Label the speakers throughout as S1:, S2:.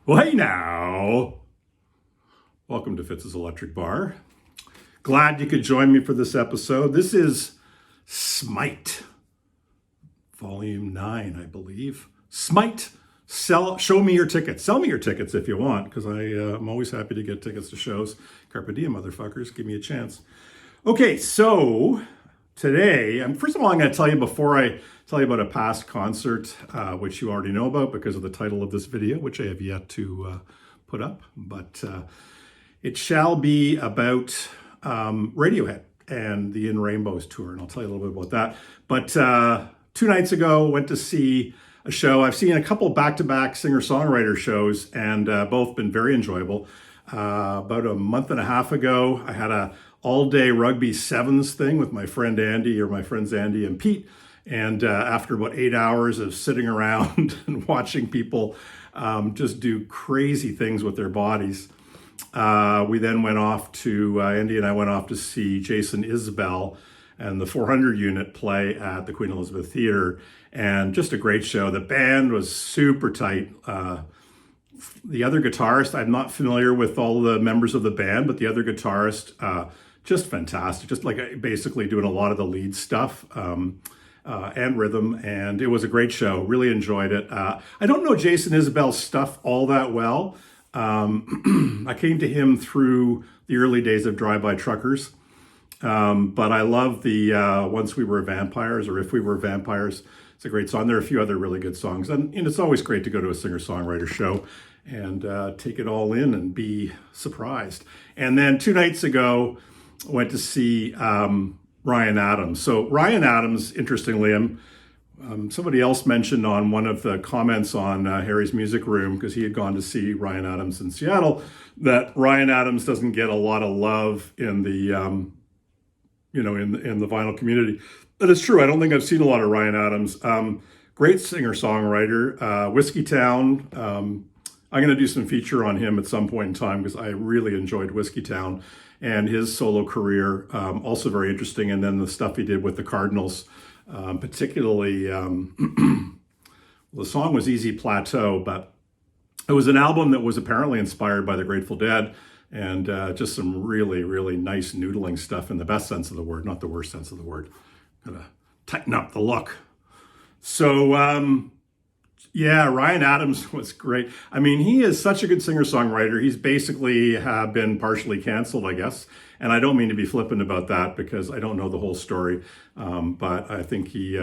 S1: Well, hey now. Welcome to Fitz's Electric Bar. Glad you could join me for this episode. This is SMYT, Volume 9, I believe. SMYT, show me your tickets. Sell me your tickets if you want, because I'm always happy to get tickets to shows. Carpe diem, motherfuckers. Give me a chance. Okay, so today, first of all, I'm going to tell you before I tell you about a past concert, which you already know about because of the title of this video, which I have yet to put up. But it shall be about Radiohead and the In Rainbows tour, and I'll tell you a little bit about that. But 2 nights ago, went to see a show. I've seen a couple back-to-back singer-songwriter shows, and both been very enjoyable. About a month and a half ago, I had a all-day rugby sevens thing with my friends Andy and Pete. And after about 8 hours of sitting around and watching people just do crazy things with their bodies, we then went off to, Andy and I went off to see Jason Isbell and the 400 unit play at the Queen Elizabeth Theatre. And just a great show. The band was super tight. The other guitarist, I'm not familiar with all the members of the band, but the other guitarist, just fantastic. Just like basically doing a lot of the lead stuff and rhythm. And it was a great show. Really enjoyed it. I don't know Jason Isbell's stuff all that well. I came to him through the early days of Drive-By Truckers. But I love the Once We Were Vampires, or If We Were Vampires. It's a great song. There are a few other really good songs. And it's always great to go to a singer-songwriter show and take it all in and be surprised. And then 2 nights ago, I went to see Ryan Adams. So Ryan Adams, interestingly, somebody else mentioned on one of the comments on Harry's Music Room, because he had gone to see Ryan Adams in Seattle, that Ryan Adams doesn't get a lot of love in the in the vinyl community. That is true. I don't think I've seen a lot of Ryan Adams. Great singer-songwriter. Whiskey Town. I'm going to do some feature on him at some point in time because I really enjoyed Whiskey Town and his solo career. Also very interesting. And then the stuff he did with the Cardinals, particularly the song was Easy Plateau, but it was an album that was apparently inspired by the Grateful Dead. And just some really, really nice noodling stuff in the best sense of the word, not the worst sense of the word. Gotta tighten up the look. So, yeah, Ryan Adams was great. I mean, he is such a good singer-songwriter. He's basically been partially canceled, I guess. And I don't mean to be flippant about that because I don't know the whole story. But I think he,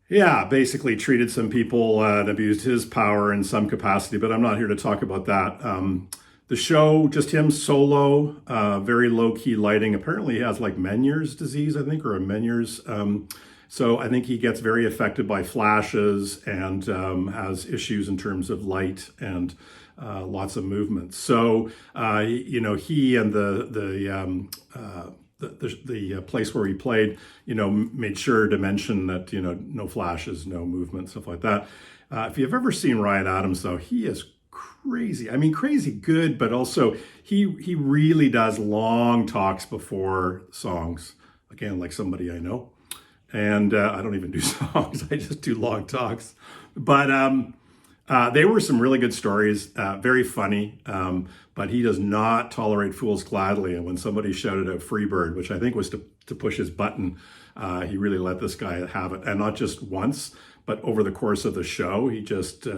S1: basically treated some people and abused his power in some capacity. But I'm not here to talk about that. The show, just him solo, very low-key lighting. Apparently he has like Meniere's disease, I think, or a Meniere's. So I think he gets very affected by flashes and has issues in terms of light and lots of movement. So, he and the place where he played, made sure to mention that, no flashes, no movement, stuff like that. If you've ever seen Ryan Adams, though, he is crazy. I mean, crazy good, but also he really does long talks before songs. Again, like somebody I know. And I don't even do songs. I just do long talks. But they were some really good stories, very funny. But he does not tolerate fools gladly. And when somebody shouted out Freebird, which I think was to push his button, he really let this guy have it. And not just once, but over the course of the show, he just,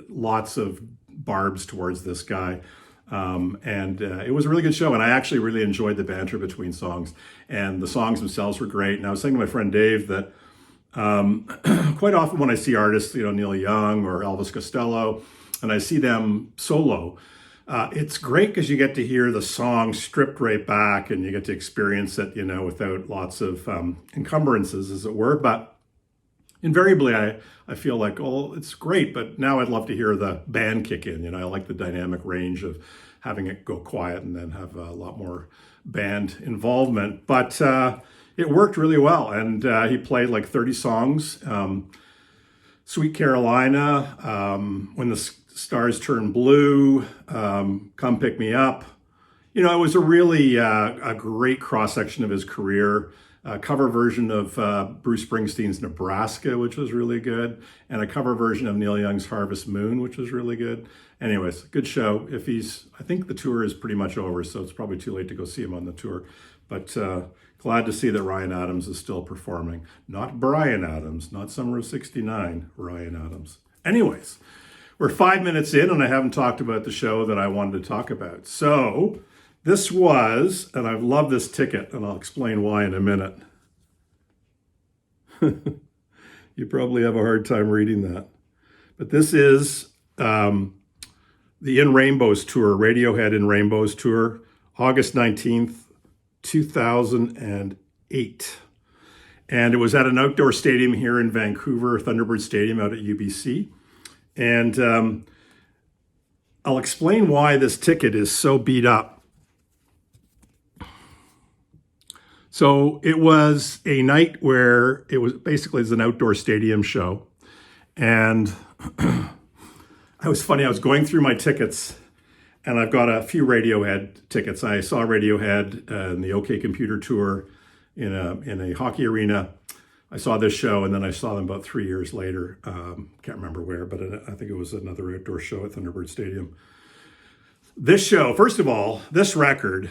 S1: lots of barbs towards this guy. And it was a really good show. And I actually really enjoyed the banter between songs. And the songs themselves were great. And I was saying to my friend Dave that quite often when I see artists, Neil Young or Elvis Costello, and I see them solo, it's great because you get to hear the song stripped right back and you get to experience it, without lots of encumbrances, as it were. But invariably, I feel like, oh, it's great, but now I'd love to hear the band kick in. I like the dynamic range of having it go quiet and then have a lot more band involvement. But it worked really well, and he played like 30 songs. Sweet Carolina, When the Stars Turn Blue, Come Pick Me Up. it was a really a great cross section of his career. A cover version of Bruce Springsteen's Nebraska, which was really good, and a cover version of Neil Young's Harvest Moon, which was really good. Anyways, good show. I think the tour is pretty much over, so it's probably too late to go see him on the tour. But glad to see that Ryan Adams is still performing. Not Bryan Adams, not Summer of '69, Ryan Adams. Anyways, we're 5 minutes in, and I haven't talked about the show that I wanted to talk about. So this was, and I love this ticket, and I'll explain why in a minute. You probably have a hard time reading that. But this is the In Rainbows tour, Radiohead In Rainbows tour, August 19th, 2008. And it was at an outdoor stadium here in Vancouver, Thunderbird Stadium out at UBC. And I'll explain why this ticket is so beat up. So it was a night where it was an outdoor stadium show. And it was funny, I was going through my tickets and I've got a few Radiohead tickets. I saw Radiohead in the OK Computer tour in a hockey arena. I saw this show and then I saw them about 3 years later. Can't remember where, but I think it was another outdoor show at Thunderbird Stadium. This show, first of all, this record,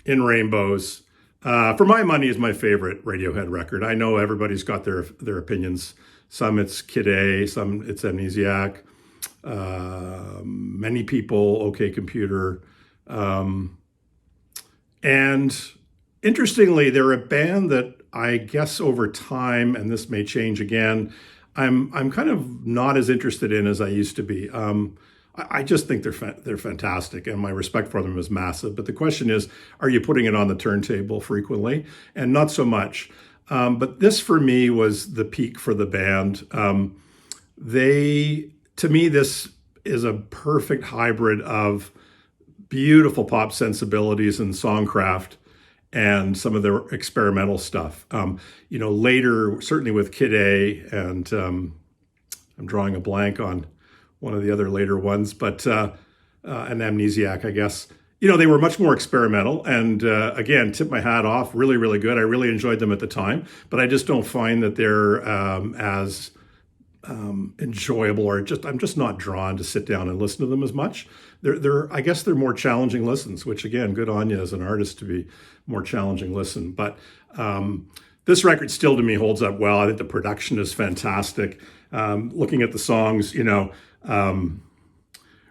S1: In Rainbows, for my money, is my favorite Radiohead record. I know everybody's got their opinions. Some it's Kid A, some it's Amnesiac, many people, OK Computer. And interestingly, they're a band that I guess over time, and this may change again, I'm kind of not as interested in as I used to be. I just think they're fantastic, and my respect for them is massive. But the question is, are you putting it on the turntable frequently? And not so much. But this, for me, was the peak for the band. To me, this is a perfect hybrid of beautiful pop sensibilities and songcraft and some of their experimental stuff. Later, certainly with Kid A, and I'm drawing a blank on one of the other later ones, but an Amnesiac, I guess. They were much more experimental, and again, tip my hat off, really, really good. I really enjoyed them at the time, but I just don't find that they're as enjoyable, or I'm just not drawn to sit down and listen to them as much. I guess they're more challenging listens, which again, good on you as an artist to be more challenging listen. But this record still to me holds up well. I think the production is fantastic. Looking at the songs,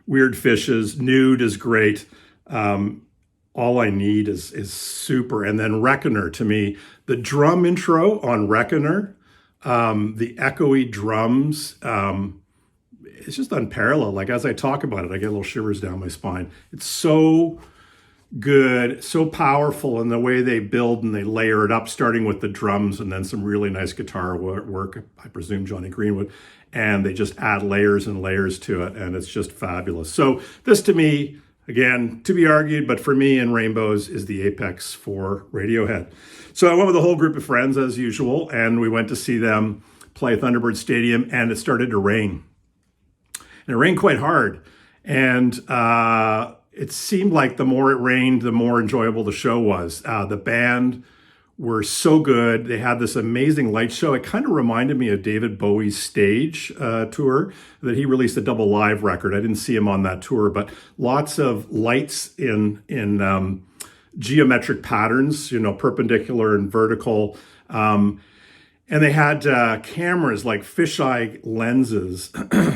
S1: Weird Fishes, Nude is great. All I Need is super. And then Reckoner, to me, the drum intro on Reckoner, the echoey drums, it's just unparalleled. Like, as I talk about it, I get little shivers down my spine. It's so good, so powerful in the way they build and they layer it up, starting with the drums and then some really nice guitar work, I presume Johnny Greenwood, and they just add layers and layers to it, and it's just fabulous. So this, to me, again, to be argued, but for me, In Rainbows is the apex for Radiohead. So I went with a whole group of friends as usual, and we went to see them play Thunderbird Stadium, and it started to rain. And it rained quite hard, and it seemed like the more it rained, the more enjoyable the show was. The band were so good. They had this amazing light show. It kind of reminded me of David Bowie's stage tour that he released, a double live record. I didn't see him on that tour, but lots of lights in geometric patterns, perpendicular and vertical. And they had cameras like fisheye lenses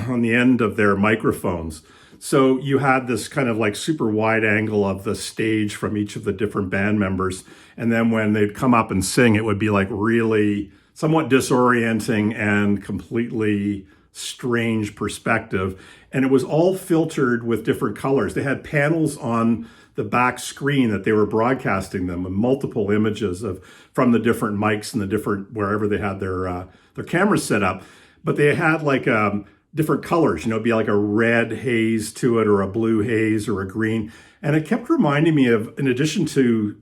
S1: on the end of their microphones. So you had this kind of like super wide angle of the stage from each of the different band members. And then when they'd come up and sing, it would be like really somewhat disorienting and completely strange perspective. And it was all filtered with different colors. They had panels on the back screen that they were broadcasting them with multiple images from the different mics and the different, wherever they had their cameras set up. But they had like different colors, it'd be like a red haze to it, or a blue haze, or a green. And it kept reminding me of, in addition to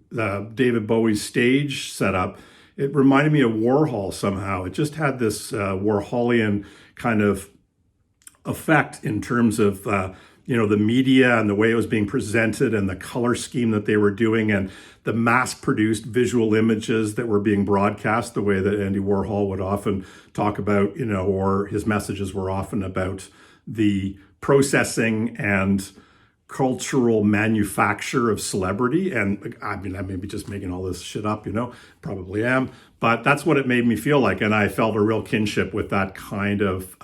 S1: David Bowie's stage setup, it reminded me of Warhol somehow. It just had this Warholian kind of effect in terms of, the media and the way it was being presented and the color scheme that they were doing and the mass-produced visual images that were being broadcast, the way that Andy Warhol would often talk about, or his messages were often about the processing and cultural manufacture of celebrity. And I mean, I may be just making all this shit up, probably am, but that's what it made me feel like. And I felt a real kinship with that kind of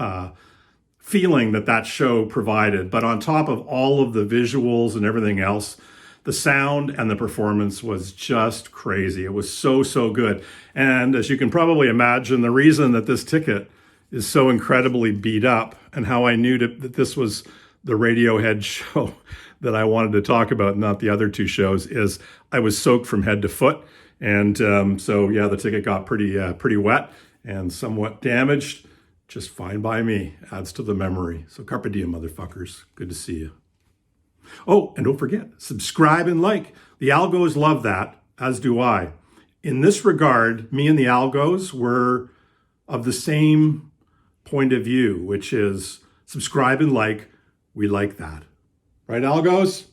S1: feeling that show provided. But on top of all of the visuals and everything else, the sound and the performance was just crazy. It was so, so good. And as you can probably imagine, the reason that this ticket is so incredibly beat up and how I knew that this was the Radiohead show that I wanted to talk about, not the other two shows, is I was soaked from head to foot. And so, yeah, the ticket got pretty wet and somewhat damaged. Just fine by me. Adds to the memory. So carpe diem, motherfuckers. Good to see you. Oh, and don't forget, subscribe and like. The algos love that, as do I. In this regard, me and the algos were of the same point of view, which is subscribe and like. We like that. Right, algos?